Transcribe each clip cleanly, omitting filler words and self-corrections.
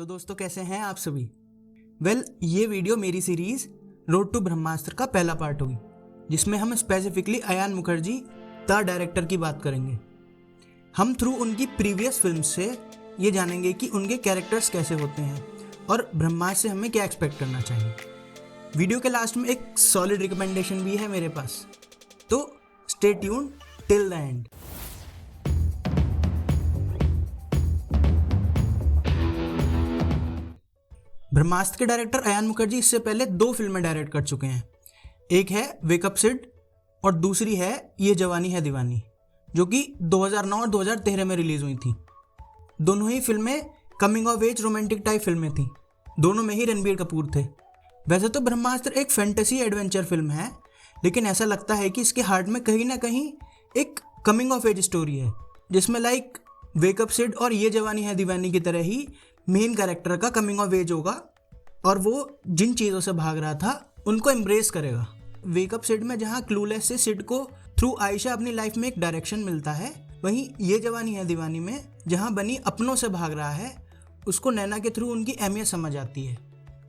तो दोस्तों कैसे हैं आप सभी। ये वीडियो मेरी सीरीज रोड टू ब्रह्मास्त्र का पहला पार्ट होगी, जिसमें हम specifically Ayan Mukherjee the director की बात करेंगे। हम थ्रू उनकी प्रीवियस फिल्म से ये जानेंगे कि उनके कैरेक्टर्स कैसे होते हैं और ब्रह्मास्त्र से हमें क्या एक्सपेक्ट करना चाहिए। वीडियो के लास्ट में एक सॉलिड रिकमेंडेशन भी है मेरे पास, तो stay tuned till the end. Brahmastra के डायरेक्टर अयान मुखर्जी इससे पहले 2 फिल्में डायरेक्ट कर चुके हैं। एक है वेक अप सिड और दूसरी है ये जवानी है दीवानी, जो कि 2009 और 2013 में रिलीज हुई थी। दोनों ही फिल्में coming of age romantic type फिल्में थी। दोनों में ही रणबीर कपूर थे। वैसे तो ब्रह्मास्त्र एक फैंटेसी एडवेंचर फिल्म है, लेकिन ऐसा लगता है कि इसके हार्ट में कहीं ना कहीं एक कमिंग ऑफ एज स्टोरी है, जिसमें लाइक वेक अप सिड और ये जवानी है दीवानी की तरह ही मेन कैरेक्टर का कमिंग ऑफ एज होगा और वो जिन चीज़ों से भाग रहा था उनको एम्ब्रेस करेगा। वेक अप सिड में जहाँ क्लूलेस से सिड को थ्रू आयशा अपनी लाइफ में एक डायरेक्शन मिलता है, वहीं ये जवानी है दीवानी में जहाँ बनी अपनों से भाग रहा है उसको नैना के थ्रू उनकी अहमियत समझ आती है।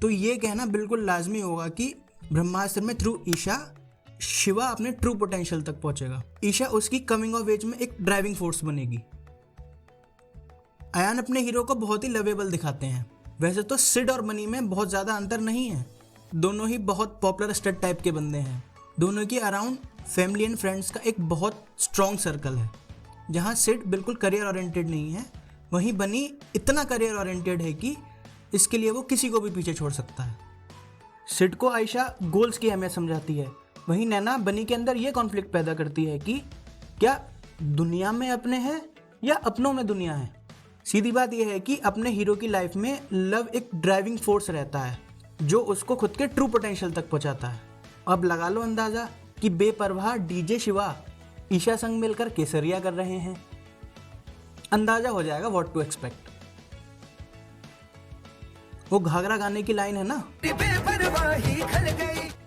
तो ये कहना बिल्कुल लाजमी होगा कि ब्रह्मास्त्र में थ्रू ईशा शिवा अपने ट्रू पोटेंशियल तक पहुंचेगा। ईशा उसकी कमिंग ऑफ एज में एक ड्राइविंग फोर्स बनेगी। अयान अपने हीरो को बहुत ही लवेबल दिखाते हैं। वैसे तो सिड और मनी में बहुत ज़्यादा अंतर नहीं है, दोनों ही बहुत पॉपुलर स्टड टाइप के बंदे हैं। दोनों की अराउंड फैमिली एंड फ्रेंड्स का एक बहुत स्ट्रॉन्ग सर्कल है। जहाँ सिड बिल्कुल करियर ओरिएंटेड नहीं है, वहीं बनी इतना करियर ओरिएंटेड है कि इसके लिए वो किसी को भी पीछे छोड़ सकता है। सिड को आयशा गोल्स की अहमियत समझाती है, वहीं नैना बनी के अंदर ये कॉन्फ्लिक्ट पैदा करती है कि क्या दुनिया में अपने हैं या अपनों में दुनिया है। सीधी बात यह है कि अपने हीरो की लाइफ में लव एक ड्राइविंग फोर्स रहता है जो उसको खुद के ट्रू पोटेंशियल तक पहुंचाता है। अब लगा लो अंदाज़ा कि बेपरवाह डीजे शिवा ईशा संग मिलकर केसरिया कर रहे हैं। अंदाज़ा हो जाएगा व्हाट टू एक्सपेक्ट। वो घाघरा गाने की लाइन है ना,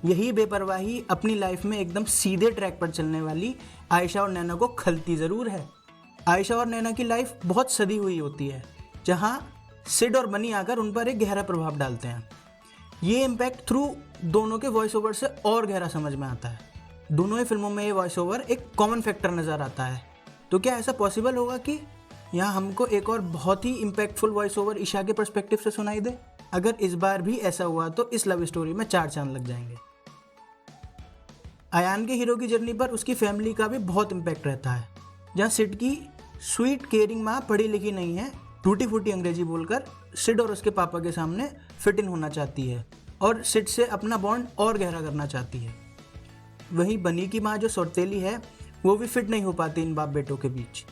यही बेपरवाही अपनी लाइफ में एकदम सीधे ट्रैक पर चलने वाली आयशा और नैना को खलती ज़रूर है। आयशा और नैना की लाइफ बहुत सदी हुई होती है, जहाँ सिड और बनी आकर उन पर एक गहरा प्रभाव डालते हैं। ये इम्पैक्ट थ्रू दोनों के वॉइस ओवर से और गहरा समझ में आता है। दोनों ही फिल्मों में ये वॉइस ओवर एक कॉमन फैक्टर नज़र आता है। तो क्या ऐसा पॉसिबल होगा कि यहाँ हमको एक और बहुत ही इम्पैक्टफुल वॉइस ओवर ईशा के पर्सपेक्टिव से सुनाई दे? अगर इस बार भी ऐसा हुआ तो इस लव स्टोरी में 4 चांद लग जाएंगे। अयान के हीरो की जर्नी पर उसकी फैमिली का भी बहुत इम्पैक्ट रहता है। जहाँ सिड की स्वीट केयरिंग माँ पढ़ी लिखी नहीं है, टूटी फूटी अंग्रेजी बोलकर सिड और उसके पापा के सामने फिट इन होना चाहती है और सिड से अपना बॉन्ड और गहरा करना चाहती है। वहीं बनी की माँ जो सौतेली है, वो भी फिट नहीं हो पाती इन बाप बेटों के बीच।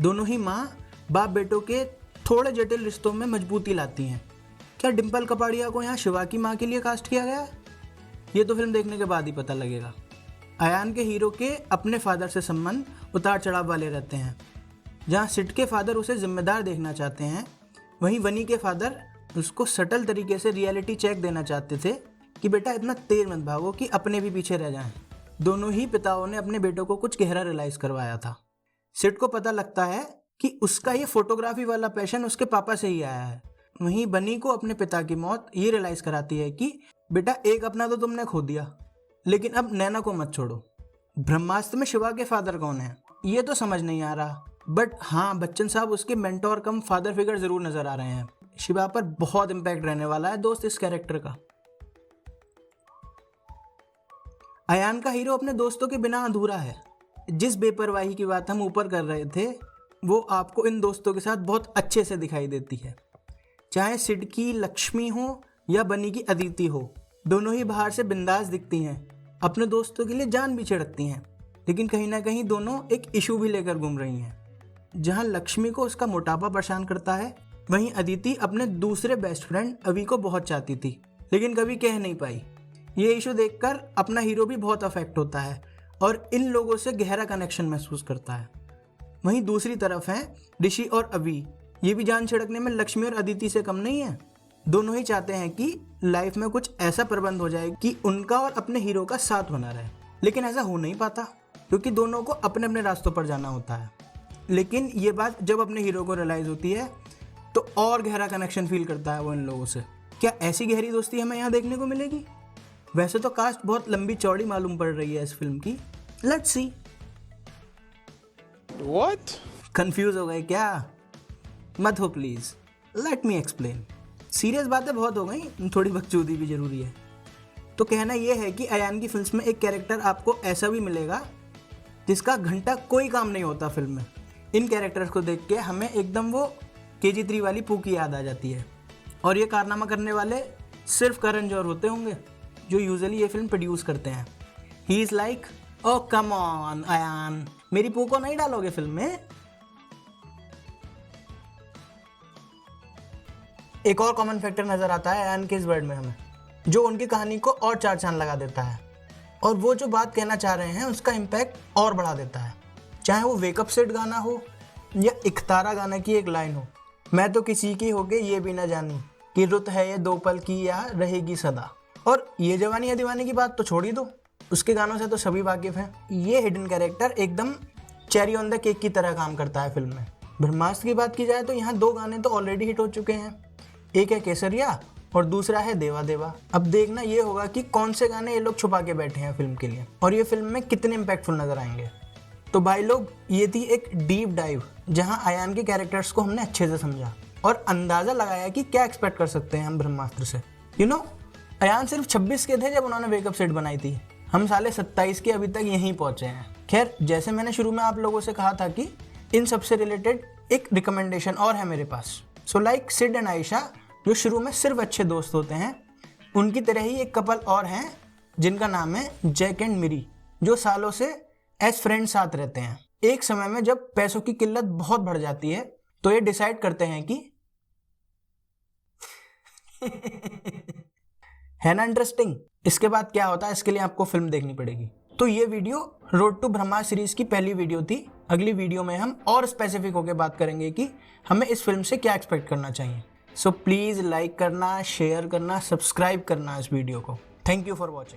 दोनों ही माँ बाप बेटों के थोड़े जटिल रिश्तों में मजबूती लाती हैं। क्या डिम्पल कपाड़िया को यहाँ शिवा की माँ के लिए कास्ट किया गया है? ये तो फिल्म देखने के बाद ही पता लगेगा। अयान के हीरो के अपने फादर से संबंध उतार चढ़ाव वाले रहते हैं। जहाँ सिड के फादर उसे जिम्मेदार देखना चाहते हैं, वहीं वनी के फादर उसको सटल तरीके से रियलिटी चेक देना चाहते थे कि बेटा इतना तेज मत भागो कि अपने भी पीछे रह जाएं। दोनों ही पिताओं ने अपने बेटों को कुछ गहरा रियलाइज करवाया था। सिड को पता लगता है कि उसका ये फोटोग्राफी वाला पैशन उसके पापा से ही आया है। वहीं बनी को अपने पिता की मौत ये रियलाइज कराती है कि बेटा एक अपना तो तुमने खो दिया, लेकिन अब नैना को मत छोड़ो। ब्रह्मास्त्र में शिवा के फादर कौन है ये तो समझ नहीं आ रहा, बट हाँ बच्चन साहब उसके मेंटोर कम फादर फिगर जरूर नजर आ रहे हैं। शिवा पर बहुत इम्पैक्ट रहने वाला है दोस्त इस कैरेक्टर का। अयान का हीरो अपने दोस्तों के बिना अधूरा है। जिस बेपरवाही की बात हम ऊपर कर रहे थे, वो आपको इन दोस्तों के साथ बहुत अच्छे से दिखाई देती है। चाहे सिड की लक्ष्मी हो या बनी की अदिति हो, दोनों ही बाहर से बिंदास दिखती हैं, अपने दोस्तों के लिए जान भी छिड़कती हैं, लेकिन कहीं ना कहीं दोनों एक इशू भी लेकर घूम रही हैं। जहां लक्ष्मी को उसका मोटापा परेशान करता है, वहीं अदिति अपने दूसरे बेस्ट फ्रेंड अवि को बहुत चाहती थी, लेकिन कभी कह नहीं पाई। ये इशू देखकर अपना हीरो भी बहुत अफेक्ट होता है और इन लोगों से गहरा कनेक्शन महसूस करता है। वहीं दूसरी तरफ हैं ऋषि और अवि, ये भी जान छिड़कने में लक्ष्मी और अदिति से कम नहीं है। दोनों ही चाहते हैं कि लाइफ में कुछ ऐसा प्रबंध हो जाए कि उनका और अपने हीरो का साथ बना रहे, लेकिन ऐसा हो नहीं पाता क्योंकि दोनों को अपने अपने रास्तों पर जाना होता है। लेकिन ये बात जब अपने हीरो को रियलाइज़ होती है तो और गहरा कनेक्शन फील करता है वो इन लोगों से। क्या ऐसी गहरी दोस्ती हमें यहाँ देखने को मिलेगी? वैसे तो कास्ट बहुत लंबी चौड़ी मालूम पड़ रही है इस फिल्म की। Let's see. What? कंफ्यूज हो गए क्या? मत हो please, let me explain. Serious बातें बहुत हो गई, थोड़ी बकचोदी भी जरूरी है। तो कहना यह है कि अयान की फिल्म में एक कैरेक्टर आपको ऐसा भी मिलेगा जिसका घंटा कोई काम नहीं होता फिल्म में। इन कैरेक्टर्स को देख के हमें एकदम वो KG3 वाली पूकी याद आ जाती है। और ये कारनामा करने वाले सिर्फ करण जौहर होते होंगे, जो यूजुअली ये फिल्म प्रोड्यूस करते हैं। He is like, oh come on Ayan, मेरी पू को नहीं डालोगे फिल्म में? एक और कॉमन फैक्टर नजर आता है अयान के इस वर्ड में हमें, जो उनकी कहानी को और चार चांद लगा देता है और वो जो बात कहना चाह रहे हैं उसका इम्पैक्ट और बढ़ा देता है। चाहे वो वेकअप सेट गाना हो या इख्तारा गाना की एक लाइन हो, मैं तो किसी की होके ये भी ना जानी कि रुत है ये 2 पल की या रहेगी सदा। और ये जवानी है दीवानी की बात तो छोड़ ही दो, उसके गानों से तो सभी वाकिफ हैं। ये हिडन कैरेक्टर एकदम चेरी ऑन द केक की तरह काम करता है फिल्म में। ब्रह्मास्त्र की बात की जाए तो यहाँ 2 गाने तो ऑलरेडी हिट हो चुके हैं, एक है केसरिया और दूसरा है देवा देवा। अब देखना ये होगा कि कौन से गाने ये लोग छुपा के बैठे हैं फिल्म के लिए और ये फिल्म में कितने इम्पैक्टफुल नजर आएंगे। तो भाई लोग, ये थी एक डीप डाइव जहां अयान के कैरेक्टर्स को हमने अच्छे से समझा और अंदाजा लगाया कि क्या एक्सपेक्ट कर सकते हैं हम ब्रह्मास्त्र से। अयान सिर्फ 26 के थे जब उन्होंने वेकअप सेट बनाई थी, हम साले 27 के अभी तक यहीं पहुंचे हैं। खैर, जैसे मैंने शुरू में आप लोगों से कहा था कि इन सबसे रिलेटेड एक रिकमेंडेशन और है मेरे पास। So like Sid and Ayesha, जो शुरू में सिर्फ अच्छे दोस्त होते हैं, उनकी तरह ही एक कपल और हैं जिनका नाम है जैक एंड मिरी, जो सालों से एज फ्रेंड साथ रहते हैं। एक समय में जब पैसों की किल्लत बहुत बढ़ जाती है तो ये डिसाइड करते हैं कि है ना इंटरेस्टिंग? इसके बाद क्या होता है इसके लिए आपको फिल्म देखनी पड़ेगी। तो ये video road to Brahmastra series की पहली वीडियो थी। अगली वीडियो में हम और स्पेसिफिक होकर बात करेंगे कि हमें इस फिल्म से क्या एक्सपेक्ट करना चाहिए। सो प्लीज़ लाइक करना, शेयर करना, सब्सक्राइब करना इस वीडियो को। Thank you for watching.